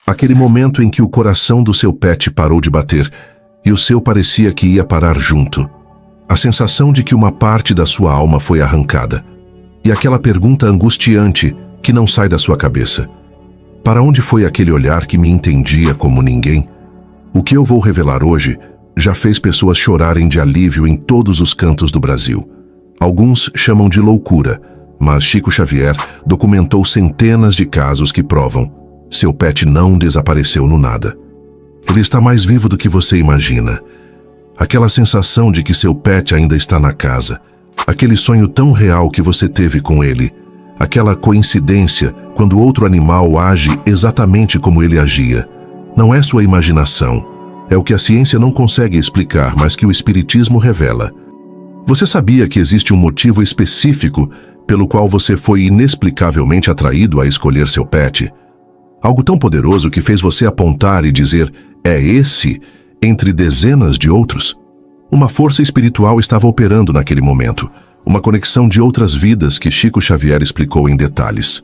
Aquele momento em que o coração do seu pet parou de bater e o seu parecia que ia parar junto. A sensação de que uma parte da sua alma foi arrancada. E aquela pergunta angustiante que não sai da sua cabeça. Para onde foi aquele olhar que me entendia como ninguém? O que eu vou revelar hoje já fez pessoas chorarem de alívio em todos os cantos do Brasil. Alguns chamam de loucura, mas Chico Xavier documentou centenas de casos que provam: seu pet não desapareceu no nada. Ele está mais vivo do que você imagina. Aquela sensação de que seu pet ainda está na casa, aquele sonho tão real que você teve com ele, aquela coincidência quando outro animal age exatamente como ele agia. Não é sua imaginação, é o que a ciência não consegue explicar, mas que o espiritismo revela. Você sabia que existe um motivo específico pelo qual você foi inexplicavelmente atraído a escolher seu pet? Algo tão poderoso que fez você apontar e dizer, é esse, entre dezenas de outros? Uma força espiritual estava operando naquele momento, uma conexão de outras vidas que Chico Xavier explicou em detalhes.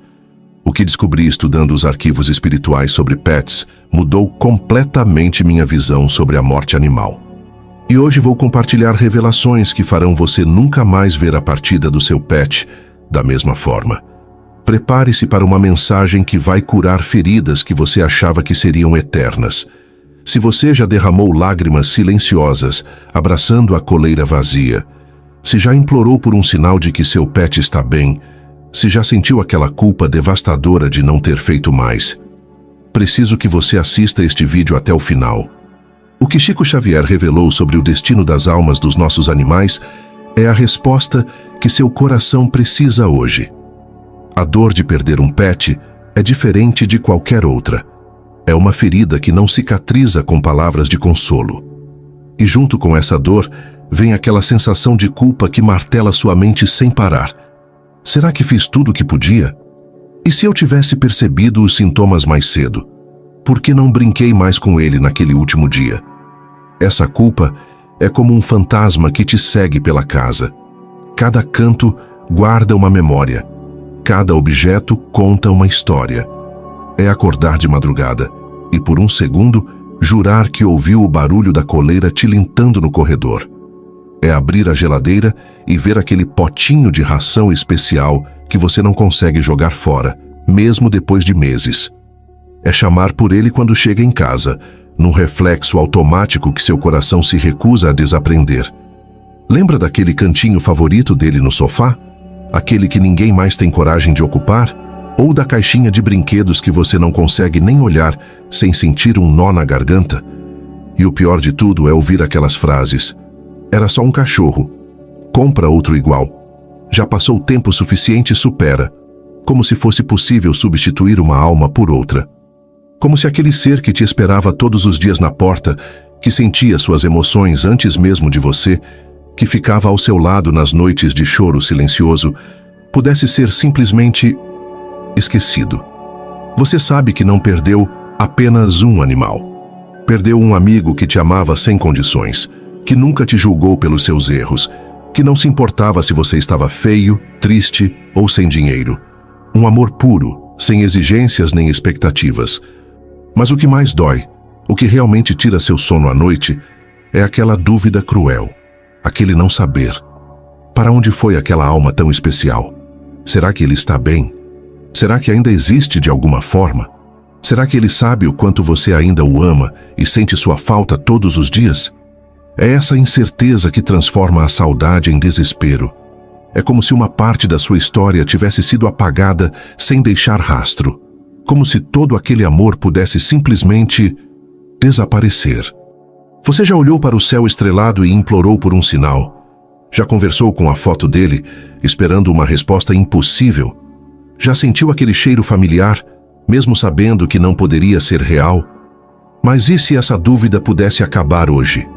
O que descobri estudando os arquivos espirituais sobre pets mudou completamente minha visão sobre a morte animal. E hoje vou compartilhar revelações que farão você nunca mais ver a partida do seu pet da mesma forma. Prepare-se para uma mensagem que vai curar feridas que você achava que seriam eternas. Se você já derramou lágrimas silenciosas, abraçando a coleira vazia, se já implorou por um sinal de que seu pet está bem, se já sentiu aquela culpa devastadora de não ter feito mais, preciso que você assista este vídeo até o final. O que Chico Xavier revelou sobre o destino das almas dos nossos animais é a resposta que seu coração precisa hoje. A dor de perder um pet é diferente de qualquer outra. É uma ferida que não cicatriza com palavras de consolo. E junto com essa dor, vem aquela sensação de culpa que martela sua mente sem parar. Será que fiz tudo o que podia? E se eu tivesse percebido os sintomas mais cedo? Por que não brinquei mais com ele naquele último dia? Essa culpa é como um fantasma que te segue pela casa. Cada canto guarda uma memória. Cada objeto conta uma história. É acordar de madrugada e, por um segundo, jurar que ouviu o barulho da coleira tilintando no corredor. É abrir a geladeira e ver aquele potinho de ração especial que você não consegue jogar fora, mesmo depois de meses. É chamar por ele quando chega em casa, num reflexo automático que seu coração se recusa a desaprender. Lembra daquele cantinho favorito dele no sofá? Aquele que ninguém mais tem coragem de ocupar? Ou da caixinha de brinquedos que você não consegue nem olhar sem sentir um nó na garganta? E o pior de tudo é ouvir aquelas frases: era só um cachorro. Compra outro igual. Já passou o tempo suficiente e supera. Como se fosse possível substituir uma alma por outra. Como se aquele ser que te esperava todos os dias na porta, que sentia suas emoções antes mesmo de você, que ficava ao seu lado nas noites de choro silencioso, pudesse ser simplesmente esquecido. Você sabe que não perdeu apenas um animal. Perdeu um amigo que te amava sem condições, que nunca te julgou pelos seus erros, que não se importava se você estava feio, triste ou sem dinheiro. Um amor puro, sem exigências nem expectativas. Mas o que mais dói, o que realmente tira seu sono à noite, é aquela dúvida cruel, aquele não saber. Para onde foi aquela alma tão especial? Será que ele está bem? Será que ainda existe de alguma forma? Será que ele sabe o quanto você ainda o ama e sente sua falta todos os dias? É essa incerteza que transforma a saudade em desespero. É como se uma parte da sua história tivesse sido apagada sem deixar rastro. Como se todo aquele amor pudesse simplesmente desaparecer. Você já olhou para o céu estrelado e implorou por um sinal? Já conversou com a foto dele, esperando uma resposta impossível? Já sentiu aquele cheiro familiar, mesmo sabendo que não poderia ser real? Mas e se essa dúvida pudesse acabar hoje?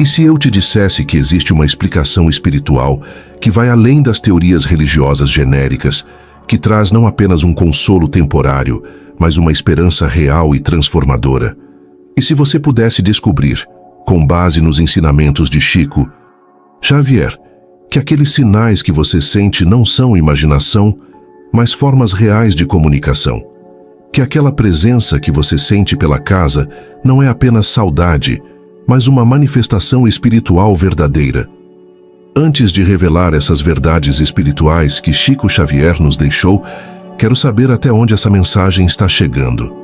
E se eu te dissesse que existe uma explicação espiritual que vai além das teorias religiosas genéricas, que traz não apenas um consolo temporário, mas uma esperança real e transformadora? E se você pudesse descobrir, com base nos ensinamentos de Chico Xavier, que aqueles sinais que você sente não são imaginação, mas formas reais de comunicação? Que aquela presença que você sente pela casa não é apenas saudade, mas uma manifestação espiritual verdadeira. Antes de revelar essas verdades espirituais que Chico Xavier nos deixou, quero saber até onde essa mensagem está chegando.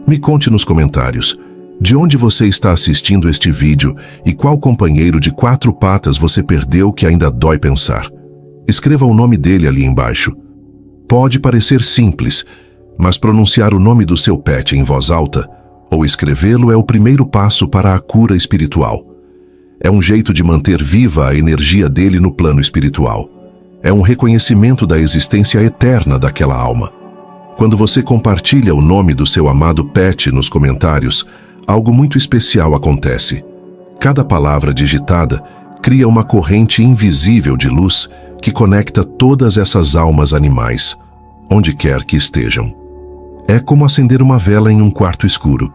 Me conte nos comentários de onde você está assistindo este vídeo e qual companheiro de 4 patas você perdeu que ainda dói pensar. Escreva o nome dele ali embaixo. Pode parecer simples, mas pronunciar o nome do seu pet em voz alta ou escrevê-lo é o primeiro passo para a cura espiritual. É um jeito de manter viva a energia dele no plano espiritual. É um reconhecimento da existência eterna daquela alma. Quando você compartilha o nome do seu amado pet nos comentários, algo muito especial acontece. Cada palavra digitada cria uma corrente invisível de luz que conecta todas essas almas animais, onde quer que estejam. É como acender uma vela em um quarto escuro.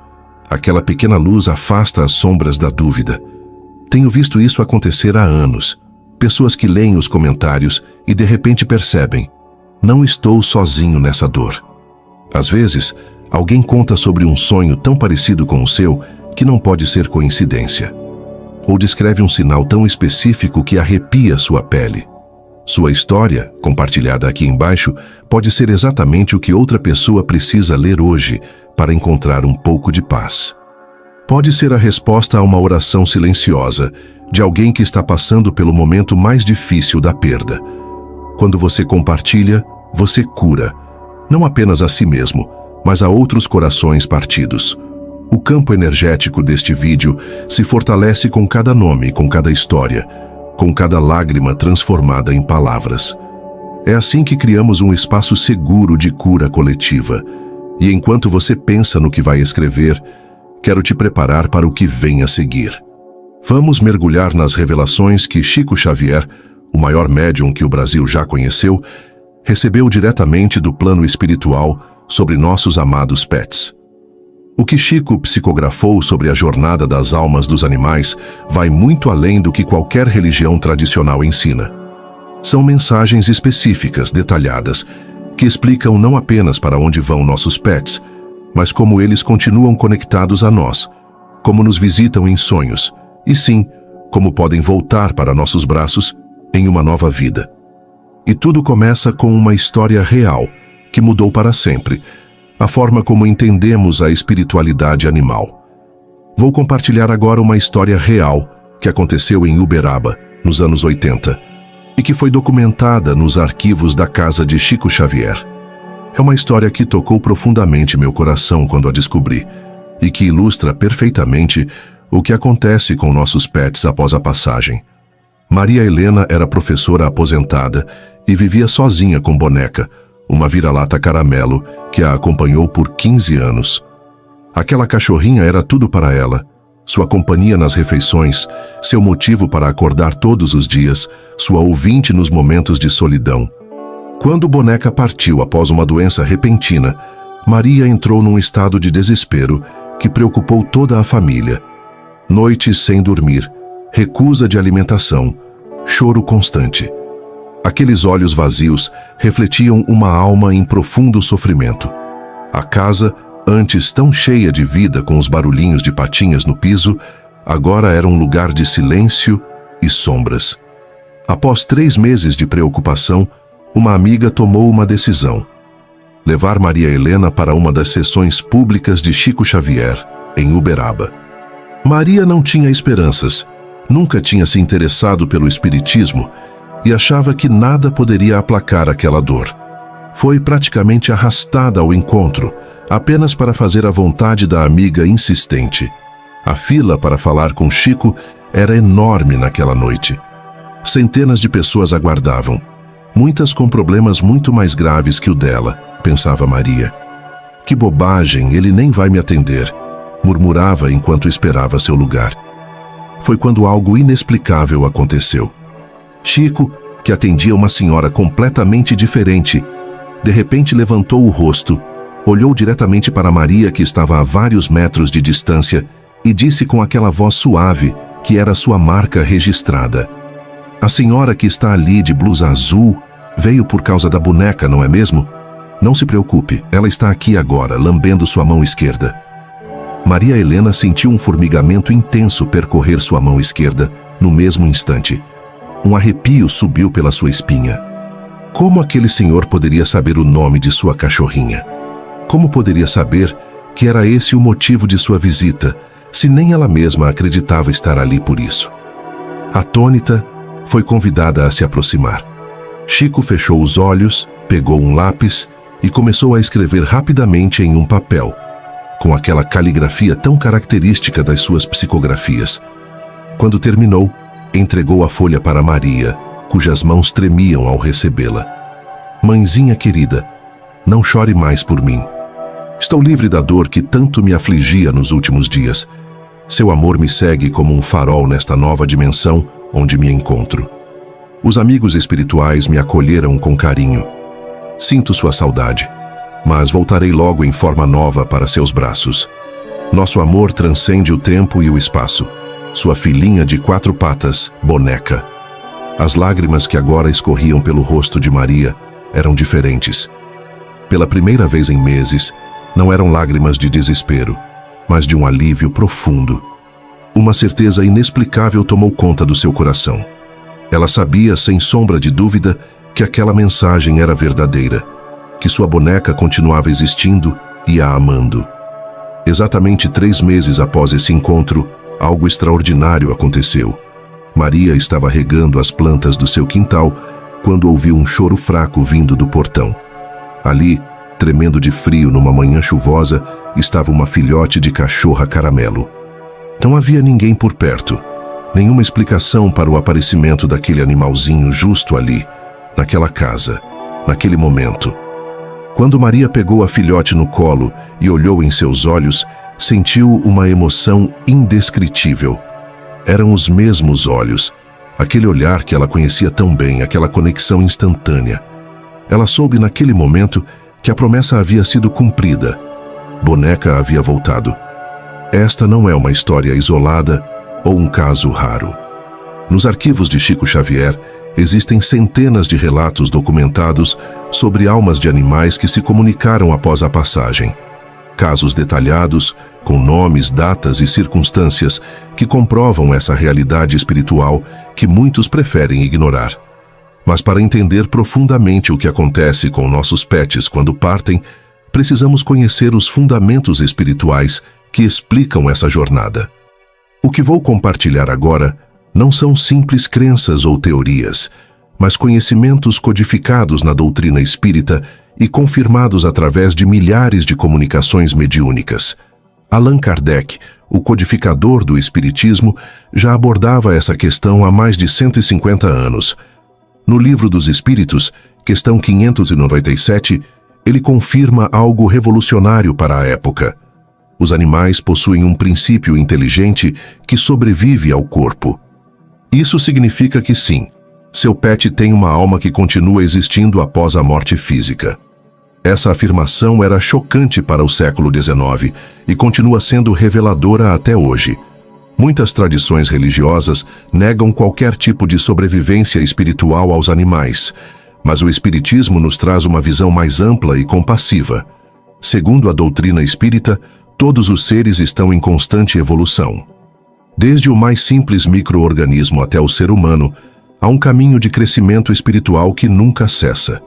Aquela pequena luz afasta as sombras da dúvida. Tenho visto isso acontecer há anos. Pessoas que leem os comentários e de repente percebem: não estou sozinho nessa dor. Às vezes, alguém conta sobre um sonho tão parecido com o seu que não pode ser coincidência. Ou descreve um sinal tão específico que arrepia sua pele. Sua história, compartilhada aqui embaixo, pode ser exatamente o que outra pessoa precisa ler hoje para encontrar um pouco de paz. Pode ser a resposta a uma oração silenciosa de alguém que está passando pelo momento mais difícil da perda. Quando você compartilha, você cura, não apenas a si mesmo, mas a outros corações partidos. O campo energético deste vídeo se fortalece com cada nome, com cada história, com cada lágrima transformada em palavras. É assim que criamos um espaço seguro de cura coletiva. E enquanto você pensa no que vai escrever, quero te preparar para o que vem a seguir. Vamos mergulhar nas revelações que Chico Xavier, o maior médium que o Brasil já conheceu, recebeu diretamente do plano espiritual sobre nossos amados pets. O que Chico psicografou sobre a jornada das almas dos animais vai muito além do que qualquer religião tradicional ensina. São mensagens específicas, detalhadas, que explicam não apenas para onde vão nossos pets, mas como eles continuam conectados a nós, como nos visitam em sonhos, e sim, como podem voltar para nossos braços em uma nova vida. E tudo começa com uma história real, que mudou para sempre, a forma como entendemos a espiritualidade animal. Vou compartilhar agora uma história real que aconteceu em Uberaba, nos anos 80, e que foi documentada nos arquivos da casa de Chico Xavier. É uma história que tocou profundamente meu coração quando a descobri, e que ilustra perfeitamente o que acontece com nossos pets após a passagem. Maria Helena era professora aposentada e vivia sozinha com Boneca, uma vira-lata caramelo que a acompanhou por 15 anos. Aquela cachorrinha era tudo para ela, sua companhia nas refeições, seu motivo para acordar todos os dias, sua ouvinte nos momentos de solidão. Quando Boneca partiu após uma doença repentina, Maria entrou num estado de desespero que preocupou toda a família. Noites sem dormir, recusa de alimentação, choro constante. Aqueles olhos vazios refletiam uma alma em profundo sofrimento. A casa, antes tão cheia de vida com os barulhinhos de patinhas no piso, agora era um lugar de silêncio e sombras. Após 3 meses de preocupação, uma amiga tomou uma decisão: levar Maria Helena para uma das sessões públicas de Chico Xavier, em Uberaba. Maria não tinha esperanças, nunca tinha se interessado pelo espiritismo e achava que nada poderia aplacar aquela dor. Foi praticamente arrastada ao encontro, apenas para fazer a vontade da amiga insistente. A fila para falar com Chico era enorme naquela noite. Centenas de pessoas aguardavam, muitas com problemas muito mais graves que o dela, pensava Maria. Que bobagem, ele nem vai me atender, murmurava enquanto esperava seu lugar. Foi quando algo inexplicável aconteceu. Chico, que atendia uma senhora completamente diferente, de repente levantou o rosto, olhou diretamente para Maria, que estava a vários metros de distância, e disse com aquela voz suave que era sua marca registrada: "A senhora que está ali de blusa azul veio por causa da boneca, não é mesmo?" Não se preocupe, ela está aqui agora, lambendo sua mão esquerda. Maria Helena sentiu um formigamento intenso percorrer sua mão esquerda no mesmo instante. Um arrepio subiu pela sua espinha. Como aquele senhor poderia saber o nome de sua cachorrinha? Como poderia saber que era esse o motivo de sua visita, se nem ela mesma acreditava estar ali por isso? Atônita, foi convidada a se aproximar. Chico fechou os olhos, pegou um lápis e começou a escrever rapidamente em um papel, com aquela caligrafia tão característica das suas psicografias. Quando terminou, entregou a folha para Maria, cujas mãos tremiam ao recebê-la. Mãezinha querida, não chore mais por mim. Estou livre da dor que tanto me afligia nos últimos dias. Seu amor me segue como um farol nesta nova dimensão onde me encontro. Os amigos espirituais me acolheram com carinho. Sinto sua saudade, mas voltarei logo em forma nova para seus braços. Nosso amor transcende o tempo e o espaço. Sua filhinha de 4 patas, Boneca. As lágrimas que agora escorriam pelo rosto de Maria eram diferentes. Pela primeira vez em meses, não eram lágrimas de desespero, mas de um alívio profundo. Uma certeza inexplicável tomou conta do seu coração. Ela sabia, sem sombra de dúvida, que aquela mensagem era verdadeira, que sua boneca continuava existindo e a amando. Exatamente 3 meses após esse encontro, algo extraordinário aconteceu. Maria estava regando as plantas do seu quintal quando ouviu um choro fraco vindo do portão. Ali, tremendo de frio numa manhã chuvosa, estava uma filhote de cachorra caramelo. Não havia ninguém por perto, nenhuma explicação para o aparecimento daquele animalzinho justo ali, naquela casa, naquele momento. Quando Maria pegou a filhote no colo e olhou em seus olhos, sentiu uma emoção indescritível. Eram os mesmos olhos, aquele olhar que ela conhecia tão bem, aquela conexão instantânea. Ela soube naquele momento que a promessa havia sido cumprida. Boneca havia voltado. Esta não é uma história isolada ou um caso raro. Nos arquivos de Chico Xavier, existem centenas de relatos documentados sobre almas de animais que se comunicaram após a passagem. Casos detalhados, com nomes, datas e circunstâncias que comprovam essa realidade espiritual que muitos preferem ignorar. Mas para entender profundamente o que acontece com nossos pets quando partem, precisamos conhecer os fundamentos espirituais que explicam essa jornada. O que vou compartilhar agora não são simples crenças ou teorias, mas conhecimentos codificados na doutrina espírita e confirmados através de milhares de comunicações mediúnicas. Allan Kardec, o codificador do Espiritismo, já abordava essa questão há mais de 150 anos. No Livro dos Espíritos, questão 597, ele confirma algo revolucionário para a época. Os animais possuem um princípio inteligente que sobrevive ao corpo. Isso significa que sim, seu pet tem uma alma que continua existindo após a morte física. Essa afirmação era chocante para o século XIX e continua sendo reveladora até hoje. Muitas tradições religiosas negam qualquer tipo de sobrevivência espiritual aos animais, mas o Espiritismo nos traz uma visão mais ampla e compassiva. Segundo a doutrina espírita, todos os seres estão em constante evolução. Desde o mais simples micro-organismo até o ser humano, há um caminho de crescimento espiritual que nunca cessa.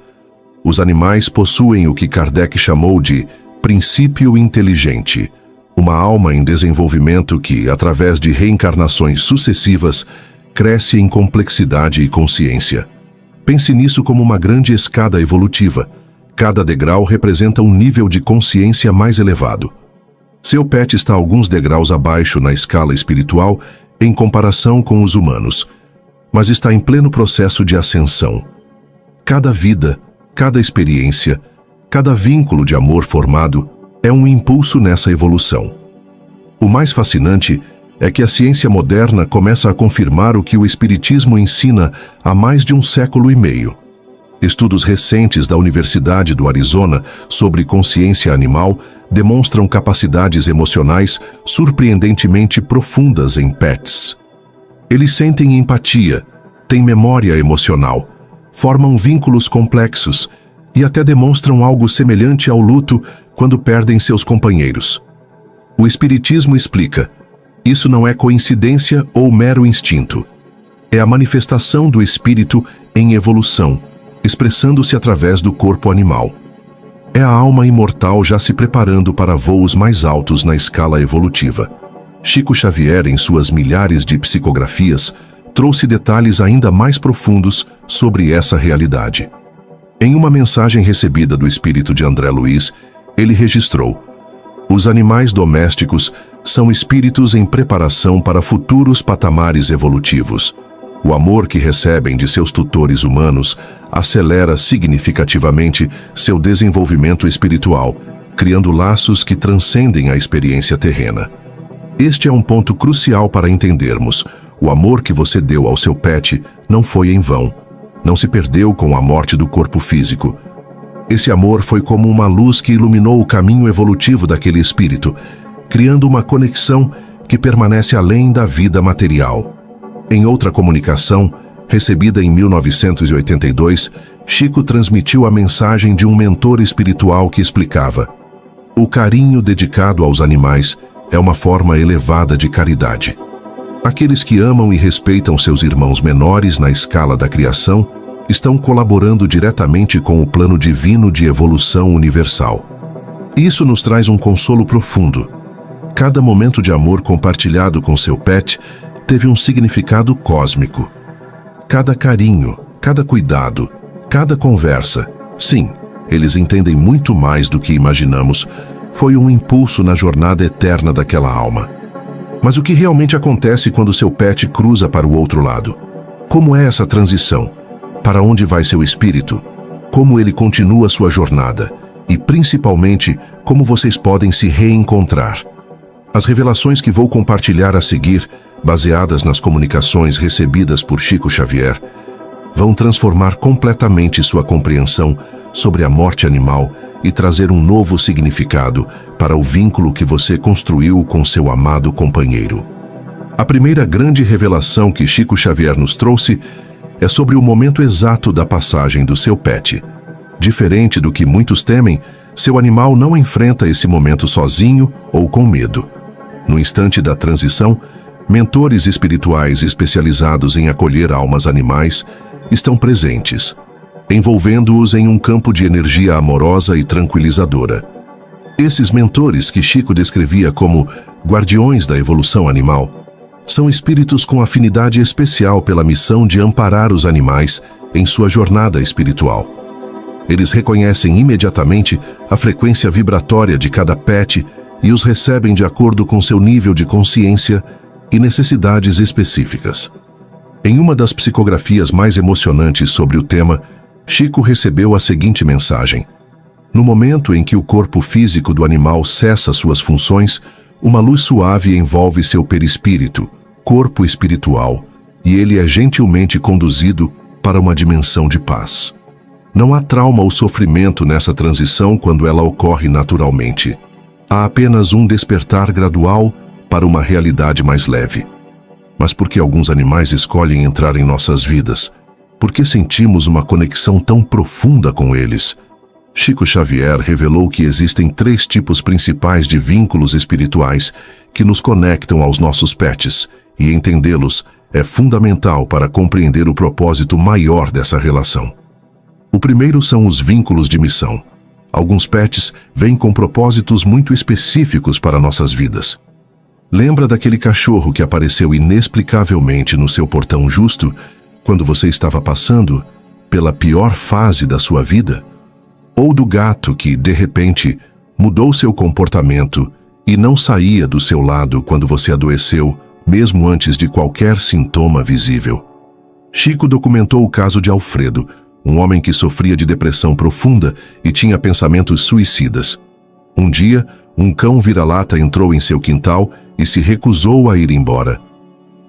Os animais possuem o que Kardec chamou de princípio inteligente, uma alma em desenvolvimento que, através de reencarnações sucessivas, cresce em complexidade e consciência. Pense nisso como uma grande escada evolutiva. Cada degrau representa um nível de consciência mais elevado. Seu pet está alguns degraus abaixo na escala espiritual em comparação com os humanos, mas está em pleno processo de ascensão. Cada vida, cada experiência, cada vínculo de amor formado é um impulso nessa evolução. O mais fascinante é que a ciência moderna começa a confirmar o que o Espiritismo ensina há mais de 1 século e meio. Estudos recentes da Universidade do Arizona sobre consciência animal demonstram capacidades emocionais surpreendentemente profundas em pets. Eles sentem empatia, têm memória emocional, formam vínculos complexos e até demonstram algo semelhante ao luto quando perdem seus companheiros. O Espiritismo explica: isso não é coincidência ou mero instinto. É a manifestação do espírito em evolução, expressando-se através do corpo animal. É a alma imortal já se preparando para voos mais altos na escala evolutiva. Chico Xavier, em suas milhares de psicografias, trouxe detalhes ainda mais profundos sobre essa realidade. Em uma mensagem recebida do espírito de André Luiz, ele registrou: os animais domésticos são espíritos em preparação para futuros patamares evolutivos. O amor que recebem de seus tutores humanos acelera significativamente seu desenvolvimento espiritual, criando laços que transcendem a experiência terrena. Este é um ponto crucial para entendermos: o amor que você deu ao seu pet não foi em vão. Não se perdeu com a morte do corpo físico. Esse amor foi como uma luz que iluminou o caminho evolutivo daquele espírito, criando uma conexão que permanece além da vida material. Em outra comunicação, recebida em 1982, Chico transmitiu a mensagem de um mentor espiritual que explicava: o carinho dedicado aos animais é uma forma elevada de caridade. Aqueles que amam e respeitam seus irmãos menores na escala da criação estão colaborando diretamente com o plano divino de evolução universal. Isso nos traz um consolo profundo. Cada momento de amor compartilhado com seu pet teve um significado cósmico. Cada carinho, cada cuidado, cada conversa, sim, eles entendem muito mais do que imaginamos, foi um impulso na jornada eterna daquela alma. Mas o que realmente acontece quando seu pet cruza para o outro lado? Como é essa transição? Para onde vai seu espírito? Como ele continua sua jornada? E, principalmente, como vocês podem se reencontrar? As revelações que vou compartilhar a seguir, baseadas nas comunicações recebidas por Chico Xavier, vão transformar completamente sua compreensão sobre a morte animal e trazer um novo significado para o vínculo que você construiu com seu amado companheiro. A primeira grande revelação que Chico Xavier nos trouxe é sobre o momento exato da passagem do seu pet. Diferente do que muitos temem, seu animal não enfrenta esse momento sozinho ou com medo. No instante da transição, mentores espirituais especializados em acolher almas animais estão presentes, envolvendo-os em um campo de energia amorosa e tranquilizadora. Esses mentores, que Chico descrevia como guardiões da evolução animal, são espíritos com afinidade especial pela missão de amparar os animais em sua jornada espiritual. Eles reconhecem imediatamente a frequência vibratória de cada pet e os recebem de acordo com seu nível de consciência e necessidades específicas. Em uma das psicografias mais emocionantes sobre o tema, Chico recebeu a seguinte mensagem: no momento em que o corpo físico do animal cessa suas funções, uma luz suave envolve seu perispírito, corpo espiritual, e ele é gentilmente conduzido para uma dimensão de paz. Não há trauma ou sofrimento nessa transição quando ela ocorre naturalmente. Há apenas um despertar gradual para uma realidade mais leve. Mas por que alguns animais escolhem entrar em nossas vidas? Por que sentimos uma conexão tão profunda com eles? Chico Xavier revelou que existem 3 tipos principais de vínculos espirituais que nos conectam aos nossos pets, e entendê-los é fundamental para compreender o propósito maior dessa relação. O primeiro são os vínculos de missão. Alguns pets vêm com propósitos muito específicos para nossas vidas. Lembra daquele cachorro que apareceu inexplicavelmente no seu portão justo quando você estava passando pela pior fase da sua vida? Ou do gato que, de repente, mudou seu comportamento e não saía do seu lado quando você adoeceu, mesmo antes de qualquer sintoma visível? Chico documentou o caso de Alfredo, um homem que sofria de depressão profunda e tinha pensamentos suicidas. Um dia, um cão vira-lata entrou em seu quintal e se recusou a ir embora.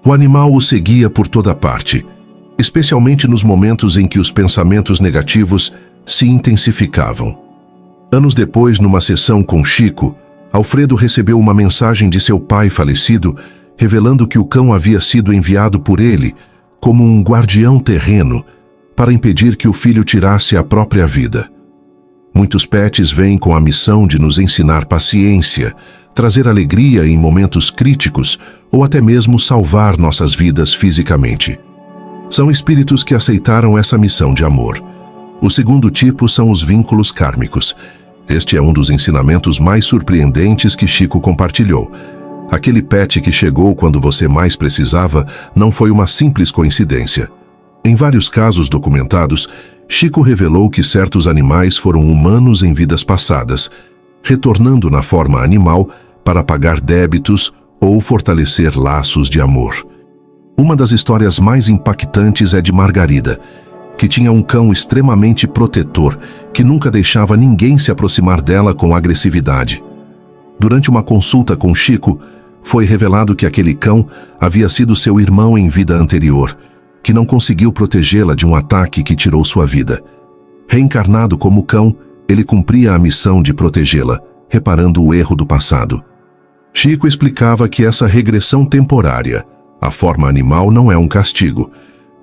O animal o seguia por toda parte, especialmente nos momentos em que os pensamentos negativos se intensificavam. Anos depois, numa sessão com Chico, Alfredo recebeu uma mensagem de seu pai falecido, revelando que o cão havia sido enviado por ele como um guardião terreno para impedir que o filho tirasse a própria vida. Muitos pets vêm com a missão de nos ensinar paciência, trazer alegria em momentos críticos ou até mesmo salvar nossas vidas fisicamente. São espíritos que aceitaram essa missão de amor. O segundo tipo são os vínculos kármicos. Este é um dos ensinamentos mais surpreendentes que Chico compartilhou. Aquele pet que chegou quando você mais precisava não foi uma simples coincidência. Em vários casos documentados, Chico revelou que certos animais foram humanos em vidas passadas, retornando na forma animal para pagar débitos ou fortalecer laços de amor. Uma das histórias mais impactantes é de Margarida, que tinha um cão extremamente protetor que nunca deixava ninguém se aproximar dela com agressividade. Durante uma consulta com Chico, foi revelado que aquele cão havia sido seu irmão em vida anterior, que não conseguiu protegê-la de um ataque que tirou sua vida. Reencarnado como cão, ele cumpria a missão de protegê-la, reparando o erro do passado. Chico explicava que essa regressão temporária, a forma animal, não é um castigo,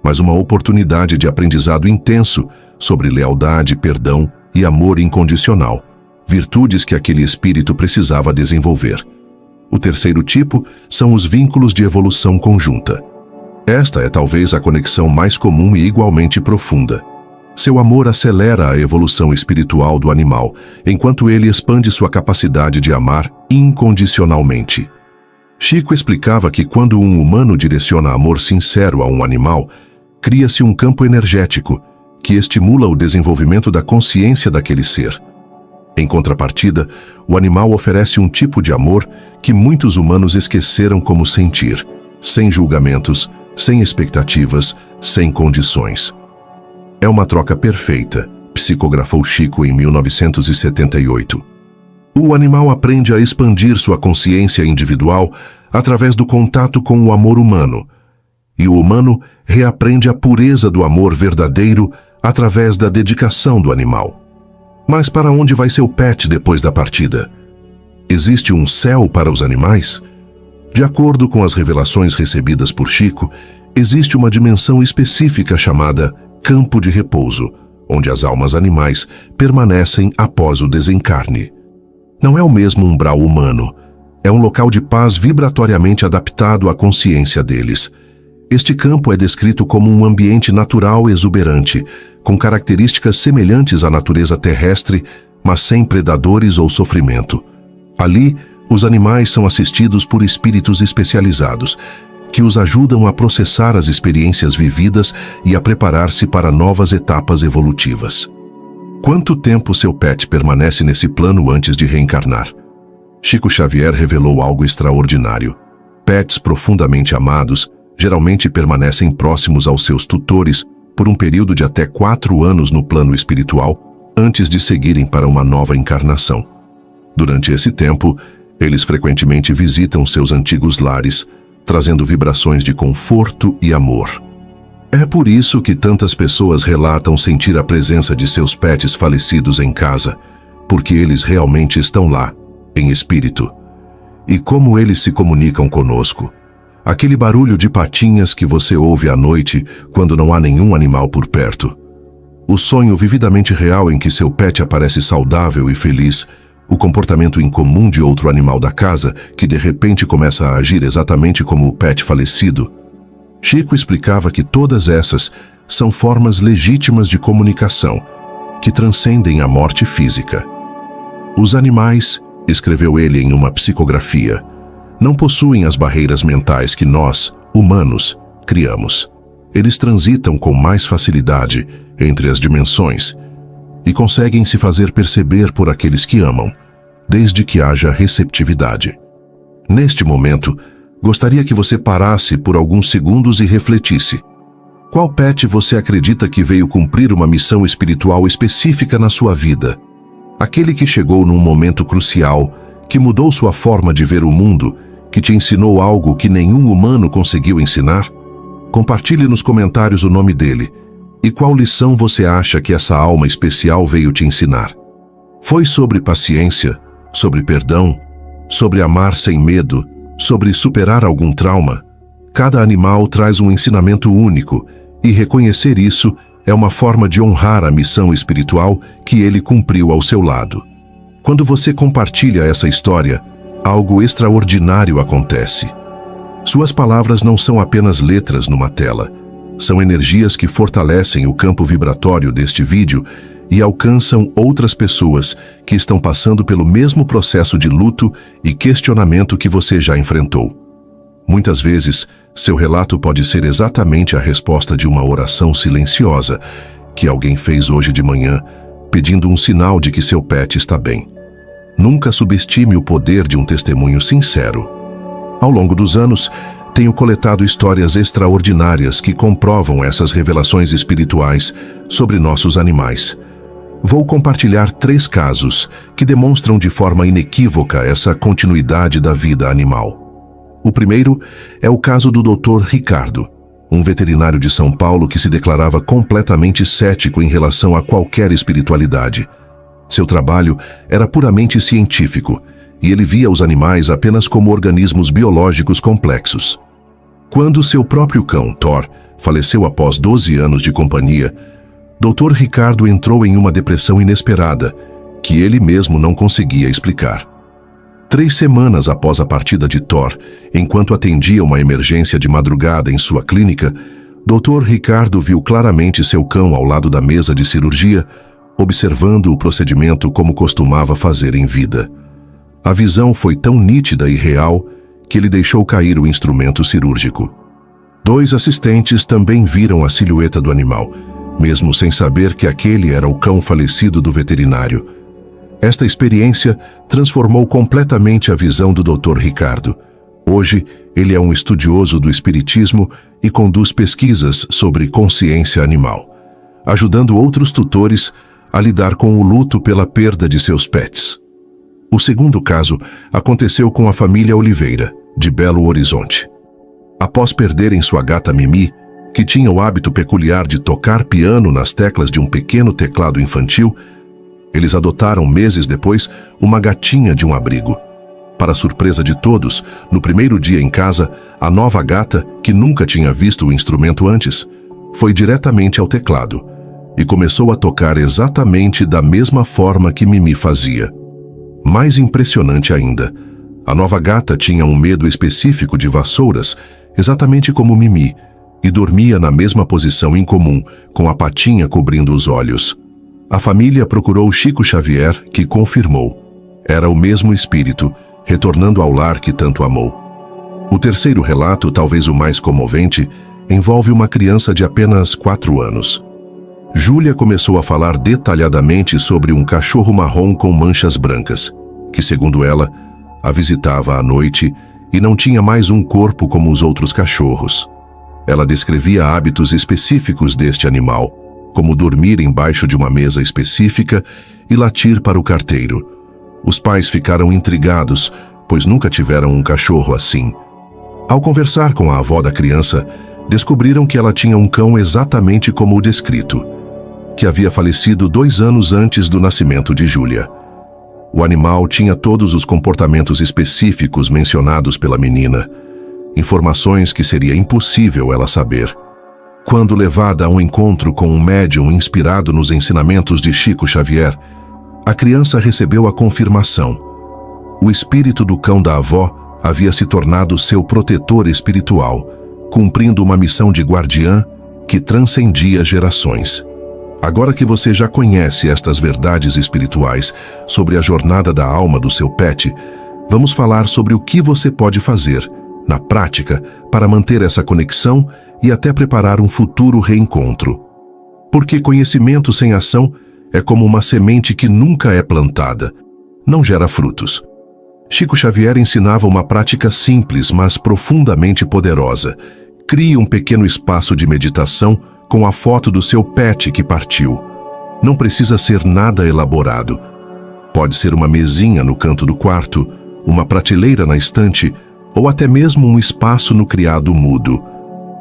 mas uma oportunidade de aprendizado intenso sobre lealdade, perdão e amor incondicional, virtudes que aquele espírito precisava desenvolver. O terceiro tipo são os vínculos de evolução conjunta. Esta é talvez a conexão mais comum e igualmente profunda. Seu amor acelera a evolução espiritual do animal, enquanto ele expande sua capacidade de amar incondicionalmente. Chico explicava que quando um humano direciona amor sincero a um animal, cria-se um campo energético que estimula o desenvolvimento da consciência daquele ser. Em contrapartida, o animal oferece um tipo de amor que muitos humanos esqueceram como sentir, sem julgamentos, sem expectativas, sem condições. É uma troca perfeita, psicografou Chico em 1978. O animal aprende a expandir sua consciência individual através do contato com o amor humano, e o humano reaprende a pureza do amor verdadeiro através da dedicação do animal. Mas para onde vai seu pet depois da partida? Existe um céu para os animais? De acordo com as revelações recebidas por Chico, existe uma dimensão específica chamada campo de repouso, onde as almas animais permanecem após o desencarne. Não é o mesmo umbral humano, é um local de paz vibratoriamente adaptado à consciência deles. Este campo é descrito como um ambiente natural exuberante, com características semelhantes à natureza terrestre, mas sem predadores ou sofrimento. Ali, os animais são assistidos por espíritos especializados, que os ajudam a processar as experiências vividas e a preparar-se para novas etapas evolutivas. Quanto tempo seu pet permanece nesse plano antes de reencarnar? Chico Xavier revelou algo extraordinário. Pets profundamente amados geralmente permanecem próximos aos seus tutores por um período de até 4 anos no plano espiritual, antes de seguirem para uma nova encarnação. Durante esse tempo, eles frequentemente visitam seus antigos lares, trazendo vibrações de conforto e amor. É por isso que tantas pessoas relatam sentir a presença de seus pets falecidos em casa, porque eles realmente estão lá, em espírito. E como eles se comunicam conosco? Aquele barulho de patinhas que você ouve à noite quando não há nenhum animal por perto. O sonho vividamente real em que seu pet aparece saudável e feliz, o comportamento incomum de outro animal da casa que de repente começa a agir exatamente como o pet falecido. Chico explicava que todas essas são formas legítimas de comunicação, que transcendem a morte física. Os animais, escreveu ele em uma psicografia, não possuem as barreiras mentais que nós, humanos, criamos. Eles transitam com mais facilidade entre as dimensões e conseguem se fazer perceber por aqueles que amam, desde que haja receptividade. Neste momento, gostaria que você parasse por alguns segundos e refletisse. Qual pet você acredita que veio cumprir uma missão espiritual específica na sua vida? Aquele que chegou num momento crucial, que mudou sua forma de ver o mundo, que te ensinou algo que nenhum humano conseguiu ensinar? Compartilhe nos comentários o nome dele. E qual lição você acha que essa alma especial veio te ensinar? Foi sobre paciência, sobre perdão, sobre amar sem medo, sobre superar algum trauma? Cada animal traz um ensinamento único, e reconhecer isso é uma forma de honrar a missão espiritual que ele cumpriu ao seu lado. Quando você compartilha essa história, algo extraordinário acontece. Suas palavras não são apenas letras numa tela. São energias que fortalecem o campo vibratório deste vídeo e alcançam outras pessoas que estão passando pelo mesmo processo de luto e questionamento que você já enfrentou. Muitas vezes, seu relato pode ser exatamente a resposta de uma oração silenciosa que alguém fez hoje de manhã, pedindo um sinal de que seu pet está bem. Nunca subestime o poder de um testemunho sincero. Ao longo dos anos, tenho coletado histórias extraordinárias que comprovam essas revelações espirituais sobre nossos animais. Vou compartilhar 3 casos que demonstram de forma inequívoca essa continuidade da vida animal. O primeiro é o caso do Dr. Ricardo, um veterinário de São Paulo que se declarava completamente cético em relação a qualquer espiritualidade. Seu trabalho era puramente científico e ele via os animais apenas como organismos biológicos complexos. Quando seu próprio cão, Thor, faleceu após 12 anos de companhia, Dr. Ricardo entrou em uma depressão inesperada, que ele mesmo não conseguia explicar. 3 semanas após a partida de Thor, enquanto atendia uma emergência de madrugada em sua clínica, Dr. Ricardo viu claramente seu cão ao lado da mesa de cirurgia, observando o procedimento como costumava fazer em vida. A visão foi tão nítida e real que ele deixou cair o instrumento cirúrgico. 2 assistentes também viram a silhueta do animal, mesmo sem saber que aquele era o cão falecido do veterinário. Esta experiência transformou completamente a visão do Dr. Ricardo. Hoje, ele é um estudioso do espiritismo e conduz pesquisas sobre consciência animal, ajudando outros tutores a lidar com o luto pela perda de seus pets. O segundo caso aconteceu com a família Oliveira, de Belo Horizonte. Após perderem sua gata Mimi, que tinha o hábito peculiar de tocar piano nas teclas de um pequeno teclado infantil, eles adotaram meses depois uma gatinha de um abrigo. Para surpresa de todos, no primeiro dia em casa, a nova gata, que nunca tinha visto o instrumento antes, foi diretamente ao teclado e começou a tocar exatamente da mesma forma que Mimi fazia. Mais impressionante ainda, a nova gata tinha um medo específico de vassouras, exatamente como Mimi, e dormia na mesma posição incomum, com a patinha cobrindo os olhos. A família procurou Chico Xavier, que confirmou. Era o mesmo espírito, retornando ao lar que tanto amou. O terceiro relato, talvez o mais comovente, envolve uma criança de apenas 4 anos. Júlia começou a falar detalhadamente sobre um cachorro marrom com manchas brancas, que, segundo ela, a visitava à noite e não tinha mais um corpo como os outros cachorros. Ela descrevia hábitos específicos deste animal, como dormir embaixo de uma mesa específica e latir para o carteiro. Os pais ficaram intrigados, pois nunca tiveram um cachorro assim. Ao conversar com a avó da criança, descobriram que ela tinha um cão exatamente como o descrito, que havia falecido 2 anos antes do nascimento de Júlia. O animal tinha todos os comportamentos específicos mencionados pela menina, informações que seria impossível ela saber. Quando levada a um encontro com um médium inspirado nos ensinamentos de Chico Xavier, a criança recebeu a confirmação. O espírito do cão da avó havia se tornado seu protetor espiritual, cumprindo uma missão de guardiã que transcendia gerações. Agora que você já conhece estas verdades espirituais sobre a jornada da alma do seu pet, vamos falar sobre o que você pode fazer, na prática, para manter essa conexão e até preparar um futuro reencontro. Porque conhecimento sem ação é como uma semente que nunca é plantada, não gera frutos. Chico Xavier ensinava uma prática simples, mas profundamente poderosa. Crie um pequeno espaço de meditação com a foto do seu pet que partiu. Não precisa ser nada elaborado. Pode ser uma mesinha no canto do quarto, uma prateleira na estante ou até mesmo um espaço no criado mudo.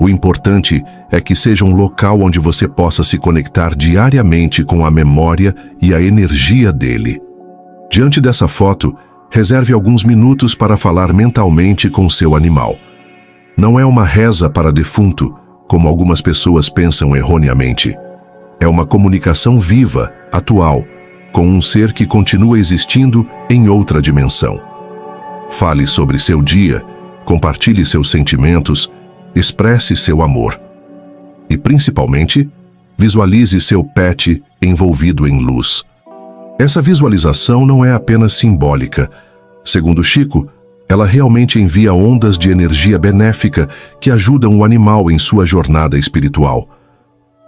O importante é que seja um local onde você possa se conectar diariamente com a memória e a energia dele. Diante dessa foto, reserve alguns minutos para falar mentalmente com seu animal. Não é uma reza para defunto, como algumas pessoas pensam erroneamente. É uma comunicação viva, atual, com um ser que continua existindo em outra dimensão. Fale sobre seu dia, compartilhe seus sentimentos, expresse seu amor. E, principalmente, visualize seu pet envolvido em luz. Essa visualização não é apenas simbólica. Segundo Chico, ela realmente envia ondas de energia benéfica que ajudam o animal em sua jornada espiritual.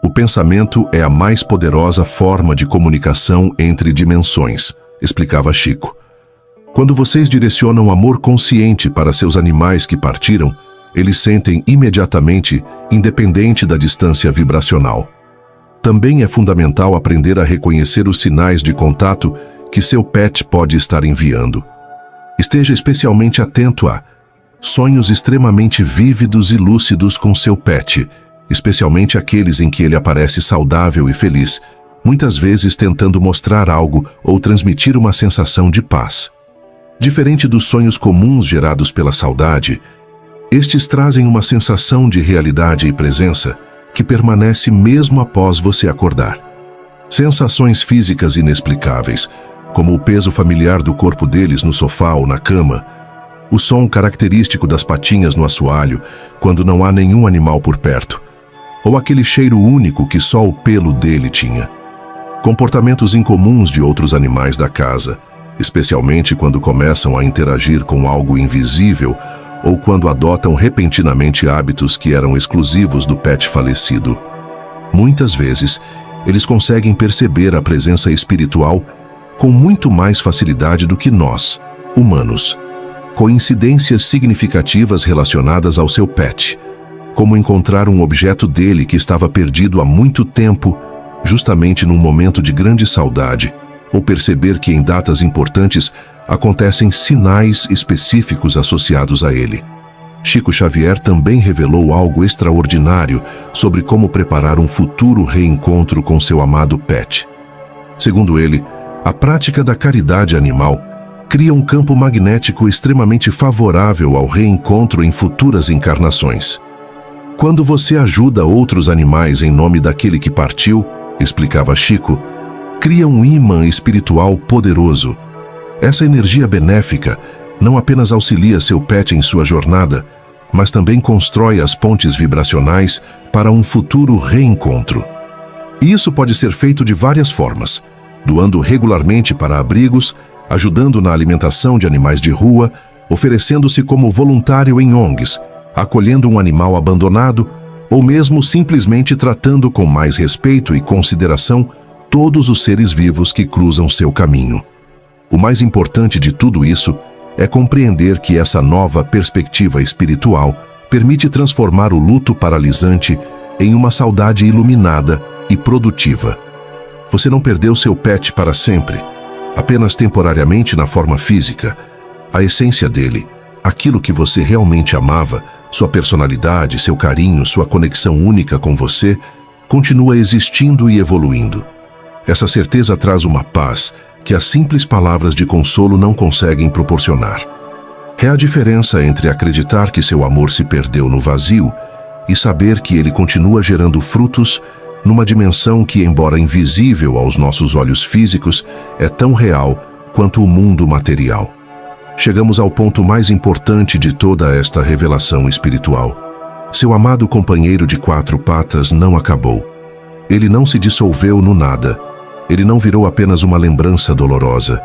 O pensamento é a mais poderosa forma de comunicação entre dimensões, explicava Chico. Quando vocês direcionam amor consciente para seus animais que partiram, eles sentem imediatamente, independente da distância vibracional. Também é fundamental aprender a reconhecer os sinais de contato que seu pet pode estar enviando. Esteja especialmente atento a sonhos extremamente vívidos e lúcidos com seu pet, especialmente aqueles em que ele aparece saudável e feliz, muitas vezes tentando mostrar algo ou transmitir uma sensação de paz. Diferente dos sonhos comuns gerados pela saudade, estes trazem uma sensação de realidade e presença que permanece mesmo após você acordar. Sensações físicas inexplicáveis, como o peso familiar do corpo deles no sofá ou na cama, o som característico das patinhas no assoalho quando não há nenhum animal por perto, ou aquele cheiro único que só o pelo dele tinha. Comportamentos incomuns de outros animais da casa, especialmente quando começam a interagir com algo invisível ou quando adotam repentinamente hábitos que eram exclusivos do pet falecido. Muitas vezes, eles conseguem perceber a presença espiritual com muito mais facilidade do que nós, humanos. Coincidências significativas relacionadas ao seu pet, como encontrar um objeto dele que estava perdido há muito tempo, justamente num momento de grande saudade, ou perceber que em datas importantes acontecem sinais específicos associados a ele. Chico Xavier também revelou algo extraordinário sobre como preparar um futuro reencontro com seu amado pet. Segundo ele, a prática da caridade animal cria um campo magnético extremamente favorável ao reencontro em futuras encarnações. Quando você ajuda outros animais em nome daquele que partiu, explicava Chico, cria um ímã espiritual poderoso. Essa energia benéfica não apenas auxilia seu pet em sua jornada, mas também constrói as pontes vibracionais para um futuro reencontro. Isso pode ser feito de várias formas, doando regularmente para abrigos, ajudando na alimentação de animais de rua, oferecendo-se como voluntário em ONGs, acolhendo um animal abandonado, ou mesmo simplesmente tratando com mais respeito e consideração todos os seres vivos que cruzam seu caminho. O mais importante de tudo isso é compreender que essa nova perspectiva espiritual permite transformar o luto paralisante em uma saudade iluminada e produtiva. Você não perdeu seu pet para sempre, apenas temporariamente na forma física. A essência dele, aquilo que você realmente amava, sua personalidade, seu carinho, sua conexão única com você, continua existindo e evoluindo. Essa certeza traz uma paz que as simples palavras de consolo não conseguem proporcionar. É a diferença entre acreditar que seu amor se perdeu no vazio e saber que ele continua gerando frutos numa dimensão que, embora invisível aos nossos olhos físicos, é tão real quanto o mundo material. Chegamos ao ponto mais importante de toda esta revelação espiritual. Seu amado companheiro de quatro patas não acabou. Ele não se dissolveu no nada. Ele não virou apenas uma lembrança dolorosa.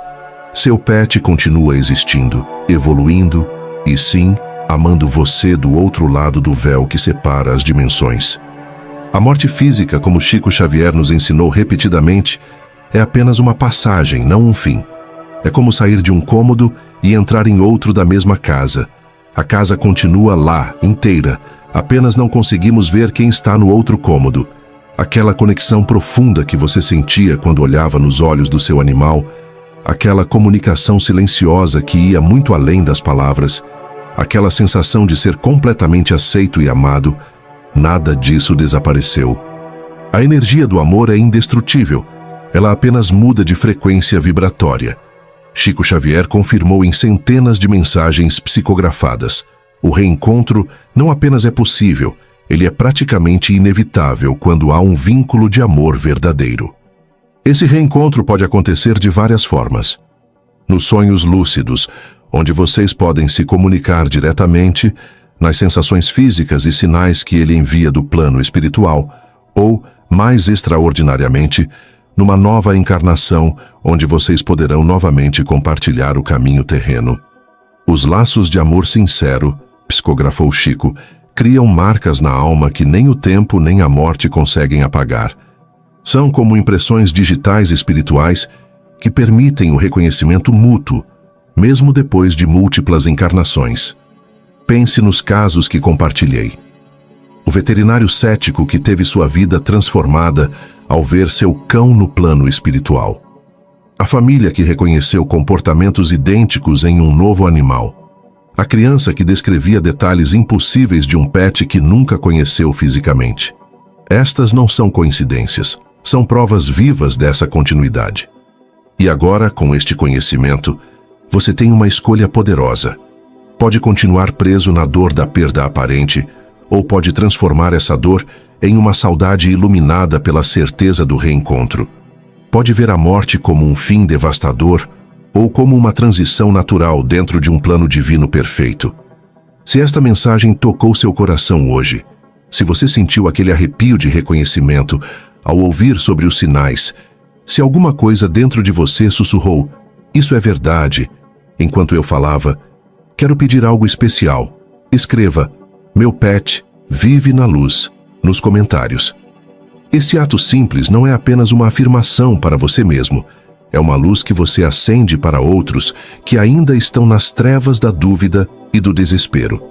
Seu pet continua existindo, evoluindo e, sim, amando você do outro lado do véu que separa as dimensões. A morte física, como Chico Xavier nos ensinou repetidamente, é apenas uma passagem, não um fim. É como sair de um cômodo e entrar em outro da mesma casa. A casa continua lá, inteira, apenas não conseguimos ver quem está no outro cômodo. Aquela conexão profunda que você sentia quando olhava nos olhos do seu animal, aquela comunicação silenciosa que ia muito além das palavras, aquela sensação de ser completamente aceito e amado, nada disso desapareceu. A energia do amor é indestrutível, ela apenas muda de frequência vibratória. Chico Xavier confirmou em centenas de mensagens psicografadas. O reencontro não apenas é possível, Ele é praticamente inevitável quando há um vínculo de amor verdadeiro. Esse reencontro pode acontecer de várias formas. Nos sonhos lúcidos, onde vocês podem se comunicar diretamente, nas sensações físicas e sinais que ele envia do plano espiritual, ou, mais extraordinariamente, numa nova encarnação, onde vocês poderão novamente compartilhar o caminho terreno. Os laços de amor sincero, psicografou Chico, criam marcas na alma que nem o tempo nem a morte conseguem apagar. São como impressões digitais espirituais que permitem o reconhecimento mútuo, mesmo depois de múltiplas encarnações. Pense nos casos que compartilhei. O veterinário cético que teve sua vida transformada ao ver seu cão no plano espiritual. A família que reconheceu comportamentos idênticos em um novo animal. A criança que descrevia detalhes impossíveis de um pet que nunca conheceu fisicamente. Estas não são coincidências, são provas vivas dessa continuidade. E agora, com este conhecimento, você tem uma escolha poderosa. Pode continuar preso na dor da perda aparente, ou pode transformar essa dor em uma saudade iluminada pela certeza do reencontro. Pode ver a morte como um fim devastador, ou como uma transição natural dentro de um plano divino perfeito. Se esta mensagem tocou seu coração hoje, se você sentiu aquele arrepio de reconhecimento ao ouvir sobre os sinais, se alguma coisa dentro de você sussurrou, "Isso é verdade", enquanto eu falava, quero pedir algo especial. Escreva, "Meu pet vive na luz", nos comentários. Esse ato simples não é apenas uma afirmação para você mesmo, é uma luz que você acende para outros que ainda estão nas trevas da dúvida e do desespero.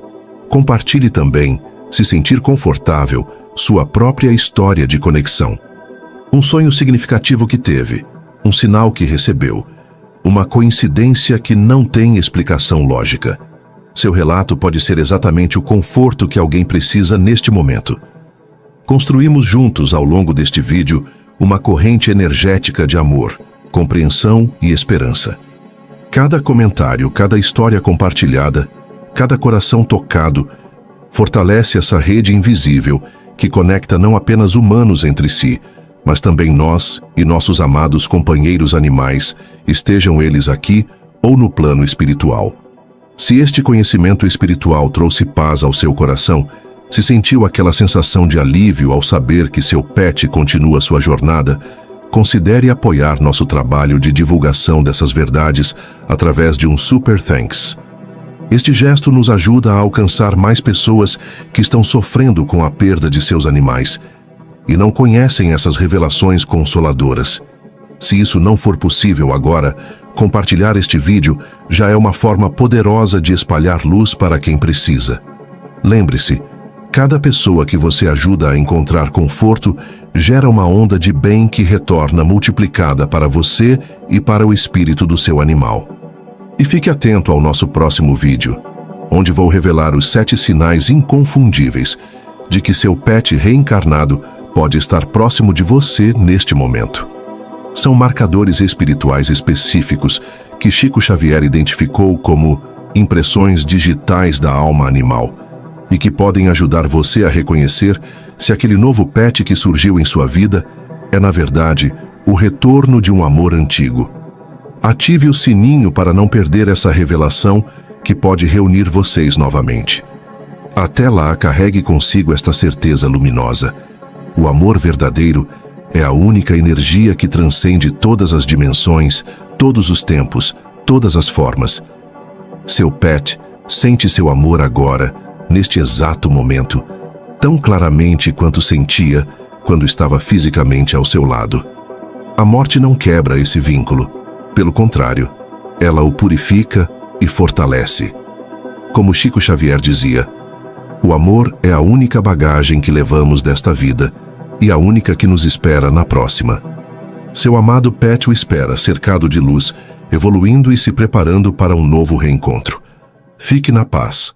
Compartilhe também, se sentir confortável, sua própria história de conexão. Um sonho significativo que teve, um sinal que recebeu, uma coincidência que não tem explicação lógica. Seu relato pode ser exatamente o conforto que alguém precisa neste momento. Construímos juntos, ao longo deste vídeo, uma corrente energética de amor, compreensão e esperança. Cada comentário, cada história compartilhada, cada coração tocado, fortalece essa rede invisível que conecta não apenas humanos entre si, mas também nós e nossos amados companheiros animais, estejam eles aqui ou no plano espiritual. Se este conhecimento espiritual trouxe paz ao seu coração, se sentiu aquela sensação de alívio ao saber que seu pet continua sua jornada, considere apoiar nosso trabalho de divulgação dessas verdades através de um Super Thanks. Este gesto nos ajuda a alcançar mais pessoas que estão sofrendo com a perda de seus animais e não conhecem essas revelações consoladoras. Se isso não for possível agora, compartilhar este vídeo já é uma forma poderosa de espalhar luz para quem precisa. Lembre-se, cada pessoa que você ajuda a encontrar conforto gera uma onda de bem que retorna multiplicada para você e para o espírito do seu animal. E fique atento ao nosso próximo vídeo, onde vou revelar os 7 sinais inconfundíveis de que seu pet reencarnado pode estar próximo de você neste momento. São marcadores espirituais específicos que Chico Xavier identificou como impressões digitais da alma animal e que podem ajudar você a reconhecer se aquele novo pet que surgiu em sua vida é, na verdade, o retorno de um amor antigo. Ative o sininho para não perder essa revelação que pode reunir vocês novamente. Até lá, carregue consigo esta certeza luminosa. O amor verdadeiro é a única energia que transcende todas as dimensões, todos os tempos, todas as formas. Seu pet sente seu amor agora, neste exato momento, tão claramente quanto sentia quando estava fisicamente ao seu lado. A morte não quebra esse vínculo. Pelo contrário, ela o purifica e fortalece. Como Chico Xavier dizia, o amor é a única bagagem que levamos desta vida e a única que nos espera na próxima. Seu amado pet o espera, cercado de luz, evoluindo e se preparando para um novo reencontro. Fique na paz.